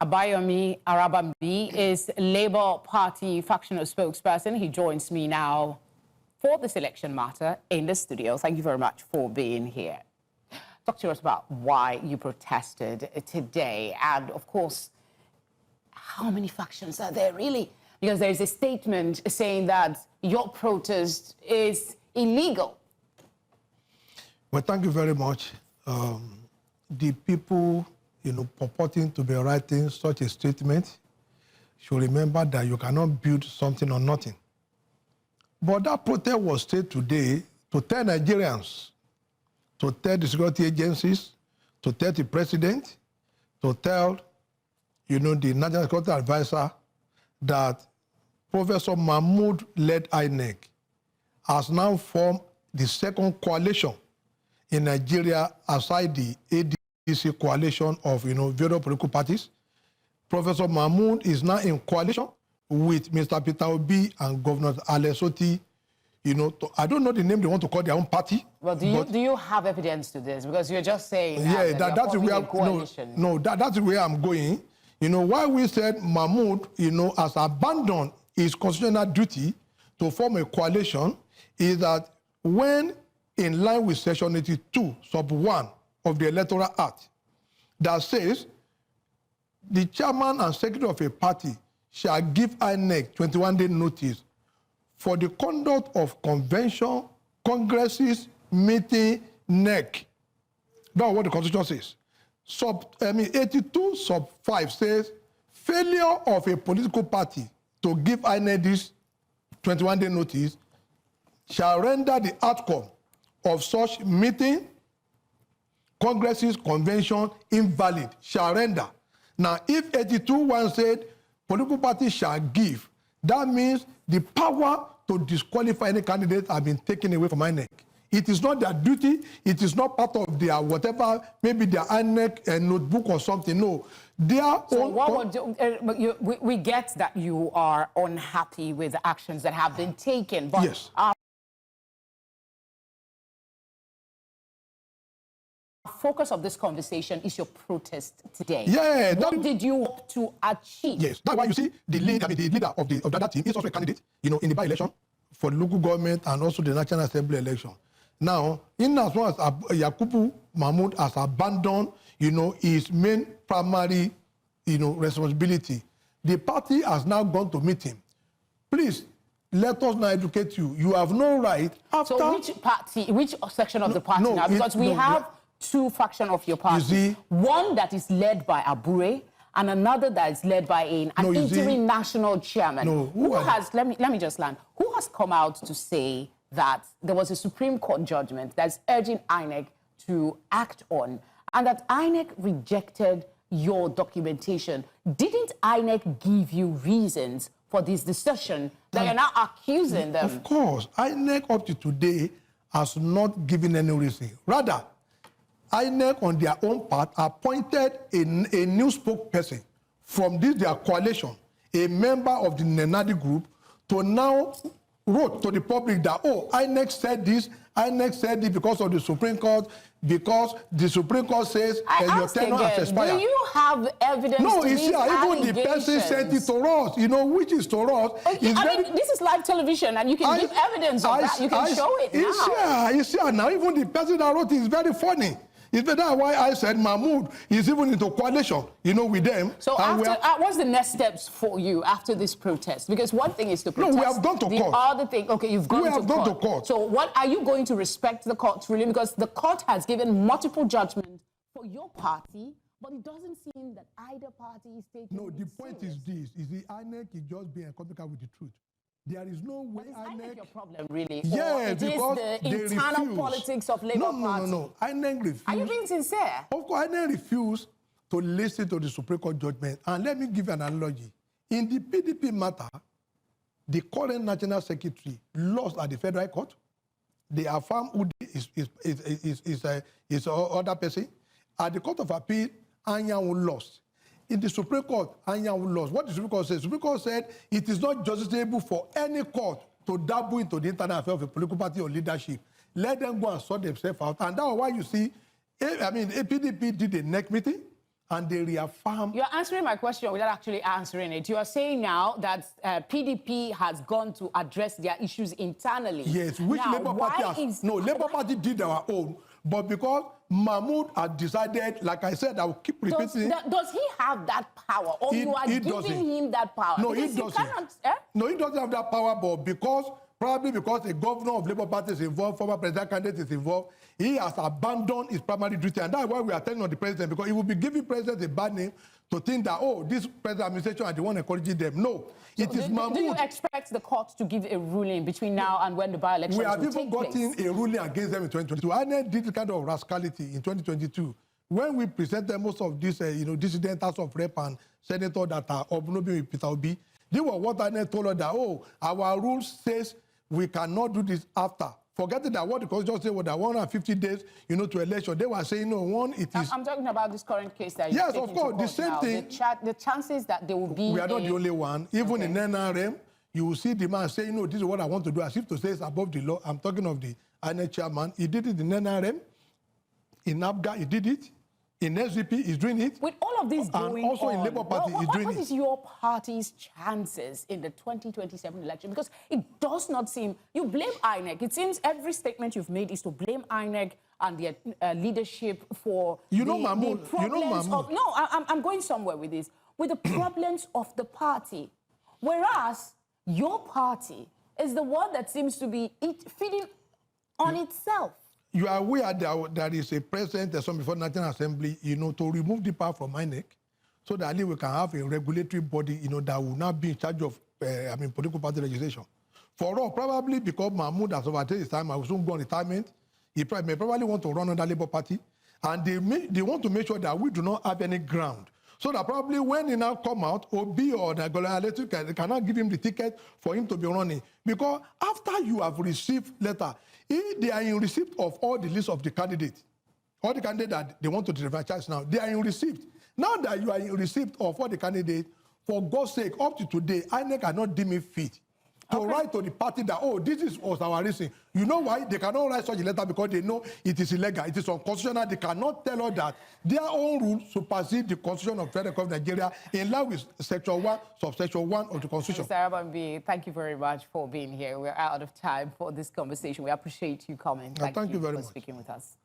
Abayomi Arabambi is Labour Party factional spokesperson. He joins me now for this election matter in the studio. Thank you very much for being here. Talk to us about why you protested today and, of course, how many factions are there really? Because there's a statement saying that your protest is illegal. Well, thank you very much. The people, purporting to be writing such a statement should remember that you cannot build something on nothing. But that protest was staged today to tell Nigerians, to tell the security agencies, to tell the president, to tell, the National Security Advisor that Professor Mahmood-led INEC has now formed the second coalition in Nigeria aside the ADC coalition of, various political parties. Professor Mahmood is now in coalition with Mr. Peter Obi and Governor Alessoti. I don't know the name they want to call their own party. Well, do you have evidence to this? Because you're just saying that's where that's where I'm going. Why we said Mahmood, has abandoned his constitutional duty to form a coalition is that when in line with Section 82, Sub 1 of the Electoral Act, that says the chairman and secretary of a party shall give INEC 21-day notice for the conduct of convention, congresses, meeting, NEC. That's what the Constitution says. 82 Sub 5 says failure of a political party to give INEC this 21-day notice shall render the outcome of such meeting, congresses, convention invalid, shall render. Now, if 82.1 said political party shall give, that means the power to disqualify any candidate has been taken away from INEC. It is not their duty. It is not part of their whatever, maybe their INEC notebook or something. No. We get that you are unhappy with the actions that have been taken. But yes. Focus of this conversation is your protest today. Yeah. What did you hope to achieve? Yes, that's why you see the leader of that team is also a candidate, in the by-election for the local government and also the National Assembly election. Now, in as much as Yakubu Mahmood has abandoned, his main primary, responsibility, the party has now gone to meet him. Please, let us now educate you. You have no right after... So which party, which section of the party now? Because we have two factions of your party. One that is led by Abure and another that is led by an interim national chairman. Let me just land. Who has come out to say that there was a Supreme Court judgment that's urging INEC to act on and that INEC rejected your documentation? Didn't INEC give you reasons for this decision that you're now accusing them? Of course. INEC up to today has not given any reason. Rather, INEC on their own part appointed a new spokesperson from their coalition, a member of the Nenadi group, to now wrote to the public that, INEC said this because of the Supreme Court, because the Supreme Court says that your tenure has expired. Do you have evidence? No, you see, even the person sent it to us, which is to us. Okay, this is live television, and you can give evidence of that. You can show it now. You see, now even the person that wrote it is very funny. That's why I said Mahmood is even into coalition, with them. So what's the next steps for you after this protest? Because one thing is to protest. No, we have gone to court. The other thing, okay, you've gone to court. So what are you going to respect the court's ruling? Because the court has given multiple judgments for your party, but it doesn't seem that either party is taking No, the point is this: the INEC is just being copycat with the truth. There is no way INEC your problem, really? Yeah, it because is the internal politics of Labour Party. No. INEC refused. Are you being sincere? Of course, INEC refused to listen to the Supreme Court judgment. And let me give you an analogy. In the PDP matter, the current National Secretary lost at the Federal Court. They affirmed Udi is other person. At the Court of Appeal, Anyanwu lost. In the Supreme Court, Anyanwu lost. What the Supreme Court said? The Supreme Court said it is not justiciable for any court to dabble into the internal affairs of a political party or leadership. Let them go and sort themselves out. And that's why you see, PDP did a NEC meeting, and they reaffirm. You're answering my question without actually answering it. You are saying now that PDP has gone to address their issues internally. Yes, which now, Labour Party has... No, Labour Party did our own. But because Mahmoud had decided, like I said, I will keep repeating... Does he have that power? Or you are giving him that power? No, he doesn't. No, he doesn't have that power, but probably because the governor of Labour Party is involved, former president candidate is involved, he has abandoned his primary duty. And that's why we are telling on the president, because he will be giving president a bad name to think that, oh, this president administration are the one encouraging them. No, so it is Mahmoud. Do you expect the court to give a ruling between now and when the by-elections will take place? We have even gotten a ruling against them in 2022. INEC did this kind of rascality in 2022. When we presented most of these, dissident House of Rep and Senator that are obnobbing with Peter Obi, they were what INEC told us that, oh, our rules says we cannot do this after. Forgetting that what the Constitution said was that 150 days, to election. They were saying, no, it is... I'm talking about this current case that you're taking to court. Yes, of course, the same thing. The chances that there will be... We are not the only one. Even in NRM, you will see the man saying, no, this is what I want to do, as if to say it's above the law. I'm talking of the INEC chairman. He did it in NRM. In ABGA, he did it. In SDP, he's doing it. With all of this going on... And also in Labour Party, he's doing it. What is your party's chances in the 2027 election? Because it does not seem... You blame INEC. It seems every statement you've made is to blame INEC and their leadership for Mahmoud, problems of... No, I'm going somewhere with this. With the problems of the party. Whereas your party is the one that seems to be feeding on itself. You are aware that there is a president before National Assembly, to remove the power from INEC, so that we can have a regulatory body, that will not be in charge of, political party legislation. For all, probably because Mahmoud has overtaken his time, I will soon go on retirement. He may probably want to run under Labour Party, and they want to make sure that we do not have any ground. So that probably when he now come out, Obi or the Electoral they cannot give him the ticket for him to be running. Because after you have received letter, they are in receipt of all the list of the candidates. All the candidates that they want to disenfranchise now, they are in receipt. Now that you are in receipt of all the candidates, for God's sake, up to today, INEC cannot deem it fit to write to the party that, oh, this was our reason. You know why? They cannot write such a letter because they know it is illegal, it is unconstitutional. They cannot tell us that their own rules supersede the Constitution of Federal Republic of Nigeria in line with Section 1, Subsection 1 of the Constitution. Mr. Arabambi, thank you very much for being here. We're out of time for this conversation. We appreciate you coming. Thank you very much for speaking with us.